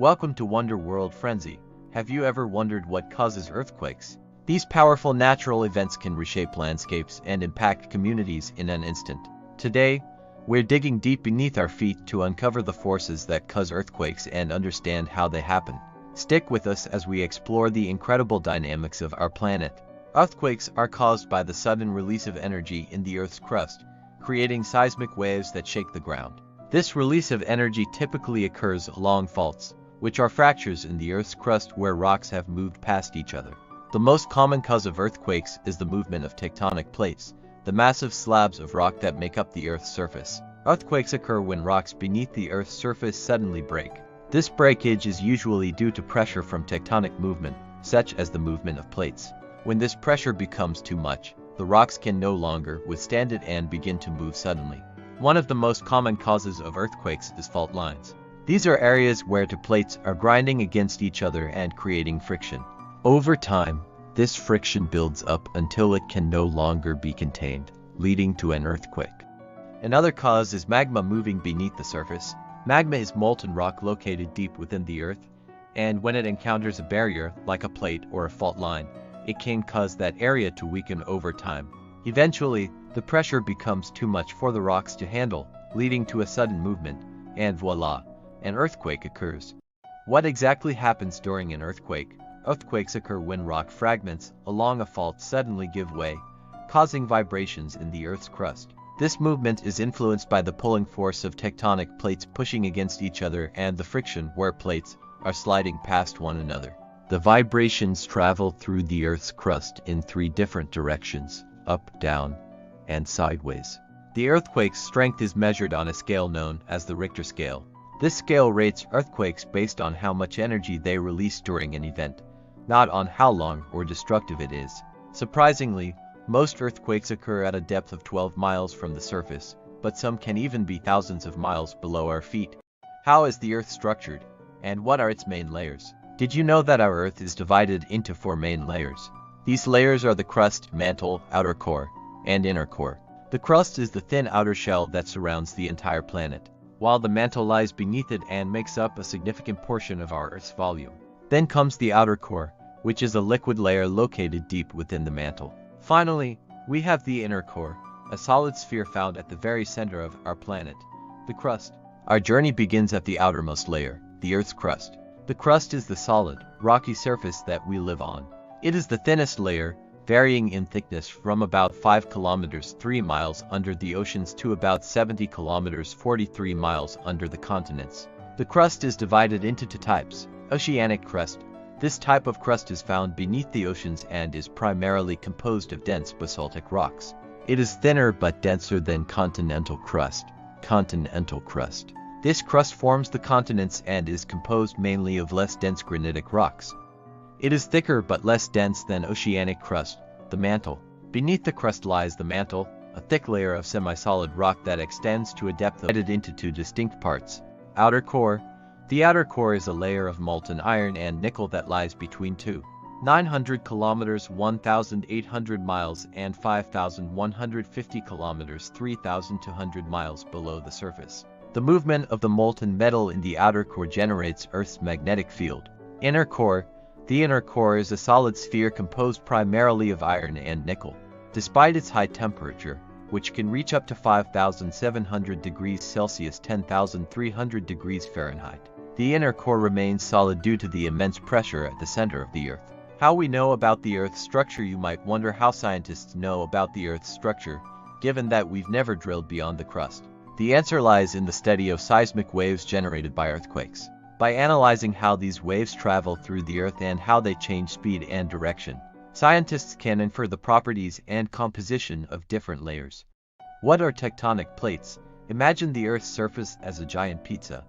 Welcome to Wonder World Frenzy. Have you ever wondered what causes earthquakes? These powerful natural events can reshape landscapes and impact communities in an instant. Today, we're digging deep beneath our feet to uncover the forces that cause earthquakes and understand how they happen. Stick with us as we explore the incredible dynamics of our planet. Earthquakes are caused by the sudden release of energy in the Earth's crust, creating seismic waves that shake the ground. This release of energy typically occurs along faults, which are fractures in the Earth's crust where rocks have moved past each other. The most common cause of earthquakes is the movement of tectonic plates, the massive slabs of rock that make up the Earth's surface. Earthquakes occur when rocks beneath the Earth's surface suddenly break. This breakage is usually due to pressure from tectonic movement, such as the movement of plates. When this pressure becomes too much, the rocks can no longer withstand it and begin to move suddenly. One of the most common causes of earthquakes is fault lines. These are areas where two plates are grinding against each other and creating friction. Over time, this friction builds up until it can no longer be contained, leading to an earthquake. Another cause is magma moving beneath the surface. Magma is molten rock located deep within the Earth, and when it encounters a barrier, like a plate or a fault line, it can cause that area to weaken over time. Eventually, the pressure becomes too much for the rocks to handle, leading to a sudden movement, and voila! An earthquake occurs. What exactly happens during an earthquake? Earthquakes occur when rock fragments along a fault suddenly give way, causing vibrations in the Earth's crust. This movement is influenced by the pulling force of tectonic plates pushing against each other and the friction where plates are sliding past one another. The vibrations travel through the Earth's crust in three different directions: up, down, and sideways. The earthquake's strength is measured on a scale known as the Richter scale. This scale rates earthquakes based on how much energy they release during an event, not on how long or destructive it is. Surprisingly, most earthquakes occur at a depth of 12 miles from the surface, but some can even be thousands of miles below our feet. How is the Earth structured, and what are its main layers? Did you know that our Earth is divided into 4 main layers? These layers are the crust, mantle, outer core, and inner core. The crust is the thin outer shell that surrounds the entire planet, while the mantle lies beneath it and makes up a significant portion of our Earth's volume. Then comes the outer core, which is a liquid layer located deep within the mantle. Finally, we have the inner core, a solid sphere found at the very center of our planet, the crust. Our journey begins at the outermost layer, the Earth's crust. The crust is the solid, rocky surface that we live on. It is the thinnest layer, varying in thickness from about 5 kilometers 3 miles under the oceans to about 70 kilometers 43 miles under the continents. The crust is divided into two types. Oceanic crust. This type of crust is found beneath the oceans and is primarily composed of dense basaltic rocks. It is thinner but denser than continental crust. Continental crust. This crust forms the continents and is composed mainly of less dense granitic rocks. It is thicker but less dense than oceanic crust, the mantle. Beneath the crust lies the mantle, a thick layer of semi-solid rock that extends to a depth divided into two distinct parts. Outer core. The outer core is a layer of molten iron and nickel that lies between 900 kilometers 1,800 miles and 5,150 kilometers 3,200 miles below the surface. The movement of the molten metal in the outer core generates Earth's magnetic field. Inner core. The inner core is a solid sphere composed primarily of iron and nickel. Despite its high temperature, which can reach up to 5,700 degrees Celsius 10,300 degrees Fahrenheit, the inner core remains solid due to the immense pressure at the center of the Earth. How we know about the Earth's structure? You might wonder how scientists know about the Earth's structure, given that we've never drilled beyond the crust. The answer lies in the study of seismic waves generated by earthquakes. By analyzing how these waves travel through the Earth and how they change speed and direction, scientists can infer the properties and composition of different layers. What are tectonic plates? Imagine the Earth's surface as a giant pizza.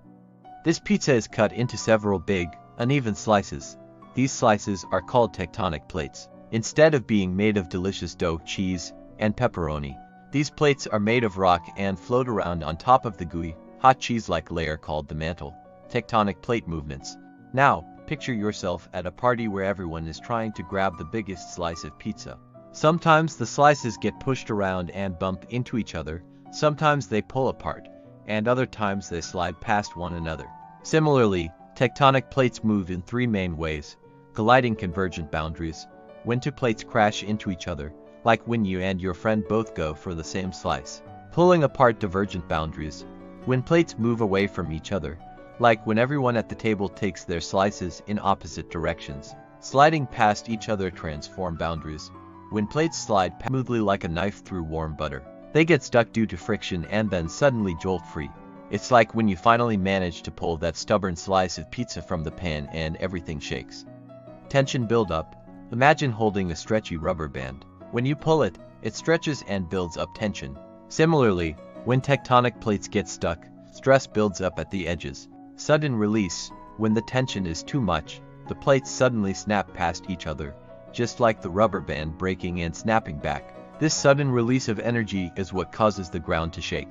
This pizza is cut into several big, uneven slices. These slices are called tectonic plates. Instead of being made of delicious dough, cheese, and pepperoni, these plates are made of rock and float around on top of the gooey, hot cheese-like layer called the mantle. Tectonic plate movements. Now, picture yourself at a party where everyone is trying to grab the biggest slice of pizza. Sometimes the slices get pushed around and bump into each other, sometimes they pull apart, and other times they slide past one another. Similarly, Tectonic plates move in three main ways: colliding convergent boundaries, when two plates crash into each other, like when you and your friend both go for the same slice. Pulling apart divergent boundaries, when plates move away from each other, like when everyone at the table takes their slices in opposite directions. Sliding past each other transform boundaries, when plates slide smoothly like a knife through warm butter. They get stuck due to friction and then suddenly jolt free. It's like when you finally manage to pull that stubborn slice of pizza from the pan and everything shakes. Tension buildup. Imagine holding a stretchy rubber band. When you pull it, it stretches and builds up tension. Similarly, when tectonic plates get stuck, stress builds up at the edges. Sudden release. When the tension is too much, the plates suddenly snap past each other, just like the rubber band breaking and snapping back. This sudden release of energy is what causes the ground to shake.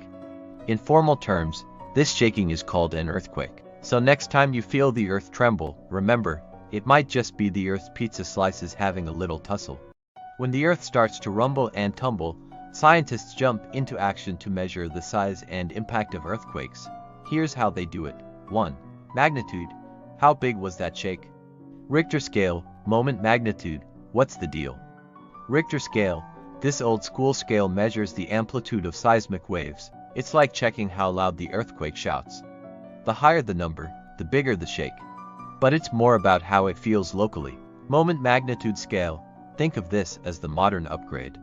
In formal terms, this shaking is called an earthquake. So next time you feel the earth tremble, remember, it might just be the earth's pizza slices having a little tussle. When the earth starts to rumble and tumble, scientists jump into action to measure the size and impact of earthquakes. Here's how they do it. 1. Magnitude. How big was that shake? Richter scale, moment magnitude. What's the deal? Richter scale. This old school scale measures the amplitude of seismic waves. It's like checking how loud the earthquake shouts. The higher the number, the bigger the shake. But it's more about how it feels locally. Moment magnitude scale. Think of this as the modern upgrade.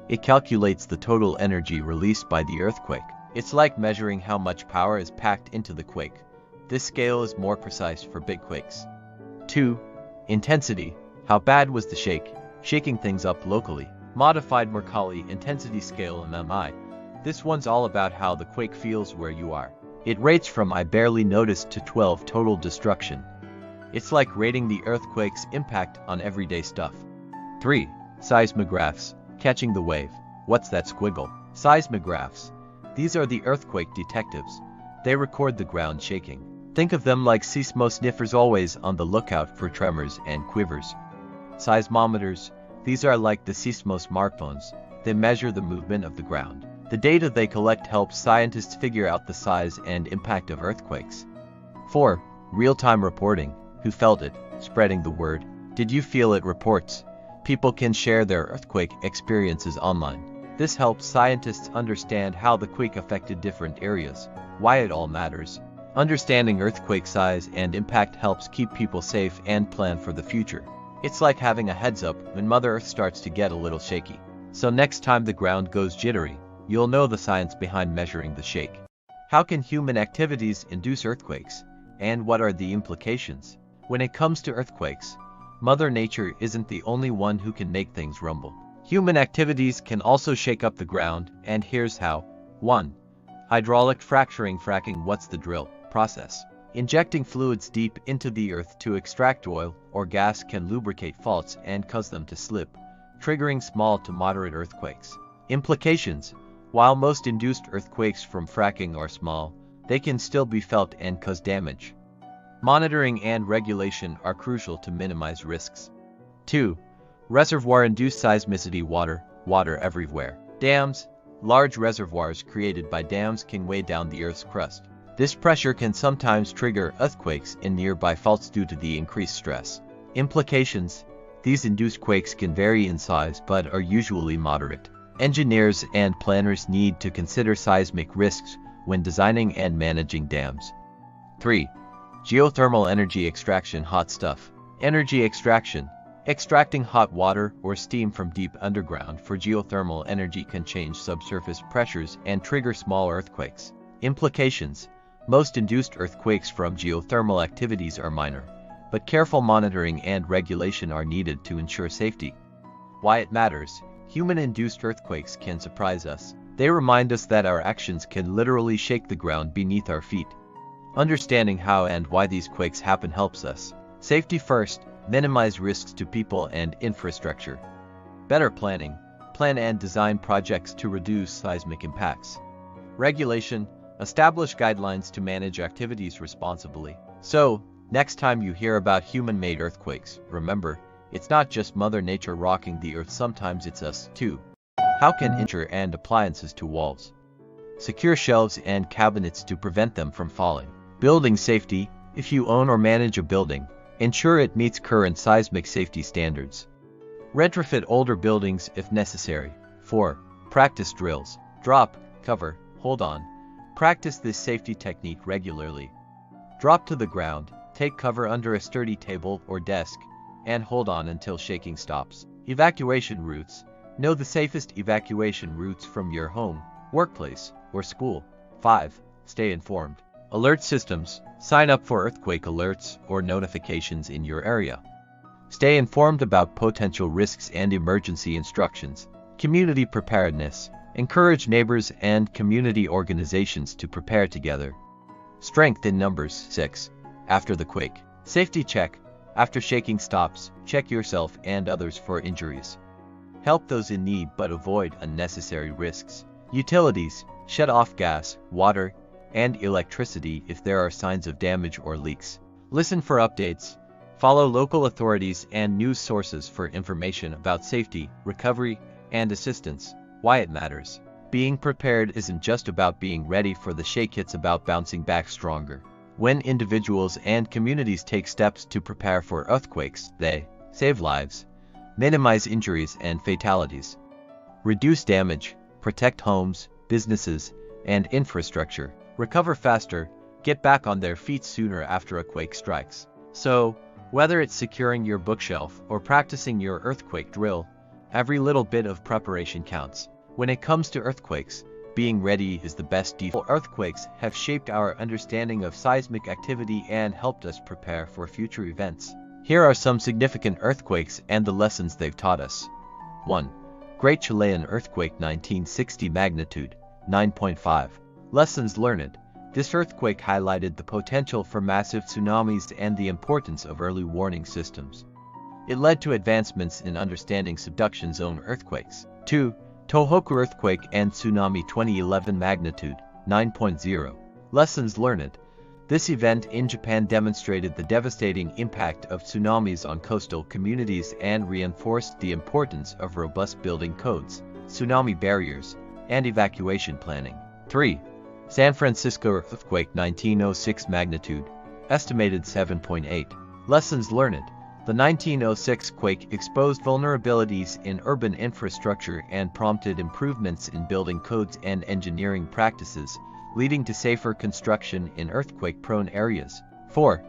It calculates the total energy released by the earthquake. It's like measuring how much power is packed into the quake. This scale is more precise for big quakes. 2. Intensity. How bad was the shake? Shaking things up locally. Modified Mercalli Intensity Scale MMI. This one's all about how the quake feels where you are. It rates from I barely noticed to 12 total destruction. It's like rating the earthquake's impact on everyday stuff. 3. Seismographs. Catching the wave. What's that squiggle? Seismographs. These are the earthquake detectives. They record the ground shaking. Think of them like seismosniffers, always on the lookout for tremors and quivers. Seismometers. These are like the seismos smartphones. They measure the movement of the ground. The data they collect helps scientists figure out the size and impact of earthquakes. 4. Real-time reporting. Who felt it? Spreading the word. Did you feel it? Reports. People can share their earthquake experiences online. This helps scientists understand how the quake affected different areas, why it all matters. Understanding earthquake size and impact helps keep people safe and plan for the future. It's like having a heads up when Mother Earth starts to get a little shaky. So next time the ground goes jittery, you'll know the science behind measuring the shake. How can human activities induce earthquakes? And what are the implications? When it comes to earthquakes, Mother Nature isn't the only one who can make things rumble. Human activities can also shake up the ground, and here's how. 1. Hydraulic fracturing. Fracking. What's the drill? Process. Injecting fluids deep into the earth to extract oil or gas can lubricate faults and cause them to slip, triggering small to moderate earthquakes. Implications. While most induced earthquakes from fracking are small, they can still be felt and cause damage. Monitoring and regulation are crucial to minimize risks. 2. Reservoir-induced seismicity. Water everywhere. Dams. Large reservoirs created by dams can weigh down the Earth's crust. This pressure can sometimes trigger earthquakes in nearby faults due to the increased stress. Implications. These induced quakes can vary in size but are usually moderate. Engineers and planners need to consider seismic risks when designing and managing dams. 3. Geothermal energy extraction. Hot stuff. Energy extraction. Extracting hot water or steam from deep underground for geothermal energy can change subsurface pressures and trigger small earthquakes. Implications. Most induced earthquakes from geothermal activities are minor, but careful monitoring and regulation are needed to ensure safety. Why it matters. Human-induced earthquakes can surprise us. They remind us that our actions can literally shake the ground beneath our feet. Understanding how and why these quakes happen helps us. Safety first. Minimize risks to people and infrastructure. Better planning. Plan and design projects to reduce seismic impacts. Regulation. Establish guidelines to manage activities responsibly. So, next time you hear about human-made earthquakes, remember, it's not just Mother Nature rocking the earth, sometimes it's us, too. How can furniture and appliances to walls? Secure shelves and cabinets to prevent them from falling. Building safety. If you own or manage a building, ensure it meets current seismic safety standards. Retrofit older buildings if necessary. 4. Practice drills. Drop, cover, hold on. Practice this safety technique regularly. Drop to the ground, take cover under a sturdy table or desk, and hold on until shaking stops. Evacuation routes. Know the safest evacuation routes from your home, workplace, or school. 5. Stay informed. Alert systems. Sign up for earthquake alerts or notifications in your area. Stay informed about potential risks and emergency instructions. Community preparedness. Encourage neighbors and community organizations to prepare together. Strength in numbers. 6. After the quake. Safety check. After shaking stops, check yourself and others for injuries. Help those in need but avoid unnecessary risks. Utilities. Shut off gas, water, and electricity if there are signs of damage or leaks. Listen for updates. Follow local authorities and news sources for information about safety, recovery, and assistance. Why it matters. Being prepared isn't just about being ready for the shake, it's about bouncing back stronger. When individuals and communities take steps to prepare for earthquakes, they save lives, minimize injuries and fatalities, reduce damage, protect homes, businesses, and infrastructure, recover faster, get back on their feet sooner after a quake strikes. So, whether it's securing your bookshelf or practicing your earthquake drill, every little bit of preparation counts. When it comes to earthquakes, being ready is the best default. Earthquakes have shaped our understanding of seismic activity and helped us prepare for future events. Here are some significant earthquakes and the lessons they've taught us. 1. Great Chilean Earthquake 1960 magnitude, 9.5. Lessons learned. This earthquake highlighted the potential for massive tsunamis and the importance of early warning systems. It led to advancements in understanding subduction zone earthquakes. 2. Tohoku Earthquake and Tsunami 2011 magnitude, 9.0. Lessons learned. This event in Japan demonstrated the devastating impact of tsunamis on coastal communities and reinforced the importance of robust building codes, tsunami barriers, and evacuation planning. 3. San Francisco Earthquake 1906 magnitude, estimated 7.8. Lessons learned. The 1906 quake exposed vulnerabilities in urban infrastructure and prompted improvements in building codes and engineering practices, leading to safer construction in earthquake-prone areas. 4.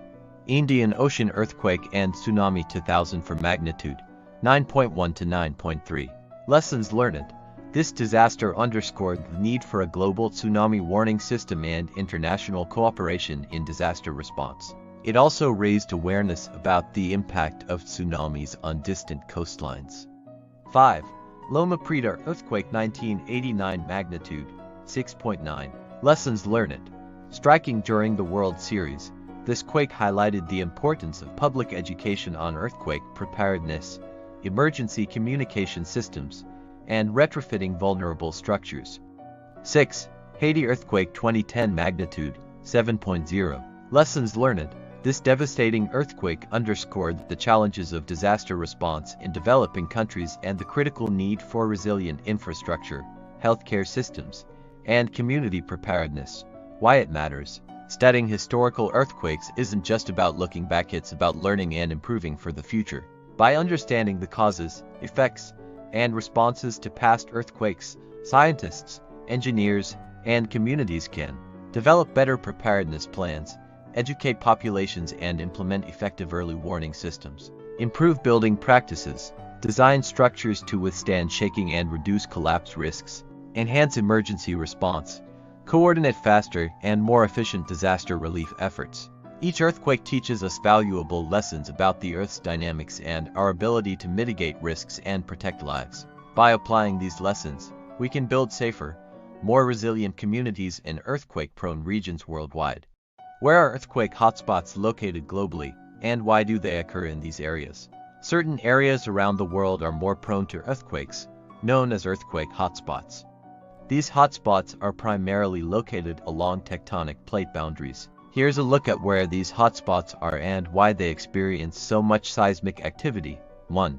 Indian Ocean Earthquake and Tsunami 2000 for magnitude, 9.1 to 9.3. Lessons learned. This disaster underscored the need for a global tsunami warning system and international cooperation in disaster response. It also raised awareness about the impact of tsunamis on distant coastlines. 5. Loma Prieta Earthquake 1989 magnitude, 6.9. Lessons learned. Striking during the World Series, this quake highlighted the importance of public education on earthquake preparedness, emergency communication systems, and retrofitting vulnerable structures. 6. Haiti Earthquake 2010 magnitude, 7.0. Lessons learned. This devastating earthquake underscored the challenges of disaster response in developing countries and the critical need for resilient infrastructure, healthcare systems, and community preparedness. Why it matters. Studying historical earthquakes isn't just about looking back, it's about learning and improving for the future. By understanding the causes, effects, and responses to past earthquakes, scientists, engineers, and communities can develop better preparedness plans, educate populations and implement effective early warning systems, improve building practices, design structures to withstand shaking and reduce collapse risks, enhance emergency response, coordinate faster and more efficient disaster relief efforts. Each earthquake teaches us valuable lessons about the Earth's dynamics and our ability to mitigate risks and protect lives. By applying these lessons, we can build safer, more resilient communities in earthquake-prone regions worldwide. Where are earthquake hotspots located globally, and why do they occur in these areas? Certain areas around the world are more prone to earthquakes, known as earthquake hotspots. These hotspots are primarily located along tectonic plate boundaries. Here's a look at where these hotspots are and why they experience so much seismic activity. 1.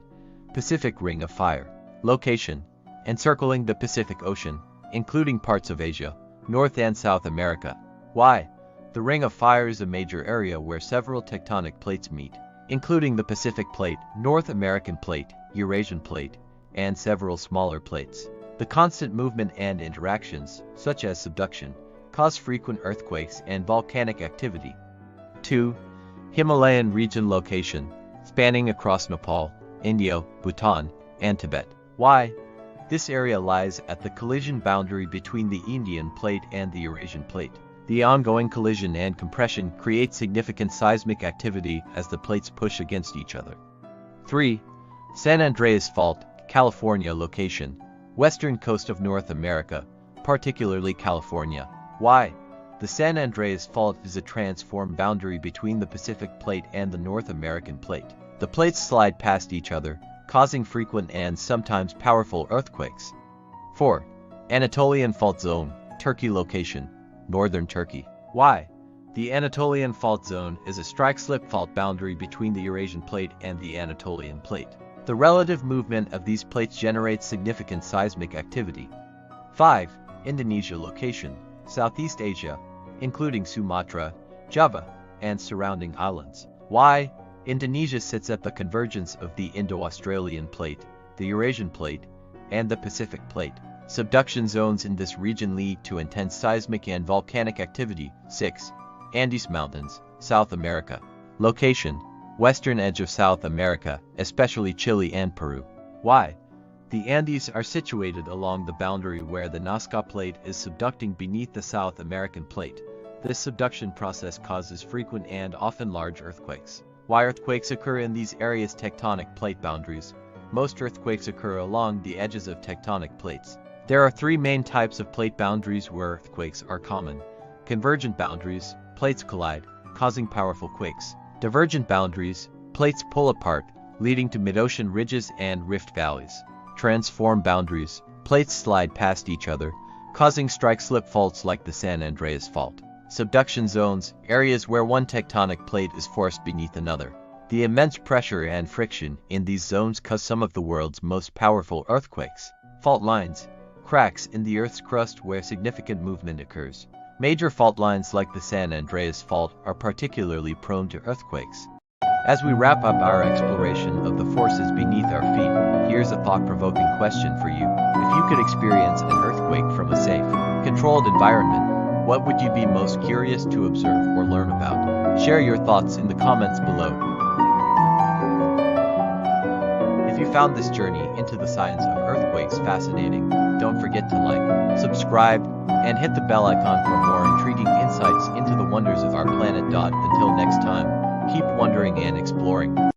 Pacific Ring of Fire. Location: encircling the Pacific Ocean, including parts of Asia, North and South America. Why? The Ring of Fire is a major area where several tectonic plates meet, including the Pacific Plate, North American Plate, Eurasian Plate, and several smaller plates. The constant movement and interactions, such as subduction, cause frequent earthquakes and volcanic activity. 2. Himalayan region location, spanning across Nepal, India, Bhutan, and Tibet. Why? This area lies at the collision boundary between the Indian Plate and the Eurasian Plate. The ongoing collision and compression create significant seismic activity as the plates push against each other. 3. San Andreas Fault, California location, western coast of North America, particularly California. Why? The San Andreas Fault is a transform boundary between the Pacific Plate and the North American Plate. The plates slide past each other, causing frequent and sometimes powerful earthquakes. 4. Anatolian Fault Zone, Turkey location, northern Turkey. Why? The Anatolian Fault Zone is a strike-slip fault boundary between the Eurasian Plate and the Anatolian Plate. The relative movement of these plates generates significant seismic activity. 5. Indonesia location, Southeast Asia, including Sumatra, Java, and surrounding islands. Why? Indonesia sits at the convergence of the Indo-Australian Plate, the Eurasian Plate, and the Pacific Plate. Subduction zones in this region lead to intense seismic and volcanic activity. 6. Andes Mountains, South America. Location: western edge of South America, especially Chile and Peru. Why? The Andes are situated along the boundary where the Nazca Plate is subducting beneath the South American Plate. This subduction process causes frequent and often large earthquakes. Why earthquakes occur in these areas? Tectonic plate boundaries. Most earthquakes occur along the edges of tectonic plates. There are three main types of plate boundaries where earthquakes are common. Convergent boundaries, plates collide, causing powerful quakes. Divergent boundaries, plates pull apart, leading to mid-ocean ridges and rift valleys. Transform boundaries, plates slide past each other, causing strike-slip faults like the San Andreas Fault. Subduction zones, areas where one tectonic plate is forced beneath another. The immense pressure and friction in these zones cause some of the world's most powerful earthquakes. Fault lines, cracks in the Earth's crust where significant movement occurs. Major fault lines like the San Andreas Fault are particularly prone to earthquakes. As we wrap up our exploration of the forces beneath our feet, here's a thought-provoking question for you. If you could experience an earthquake from a safe, controlled environment, what would you be most curious to observe or learn about? Share your thoughts in the comments below. If you found this journey into the science of earthquakes fascinating, don't forget to like, subscribe, and hit the bell icon for more intriguing insights into the wonders of our planet. Until next time, keep wondering and exploring.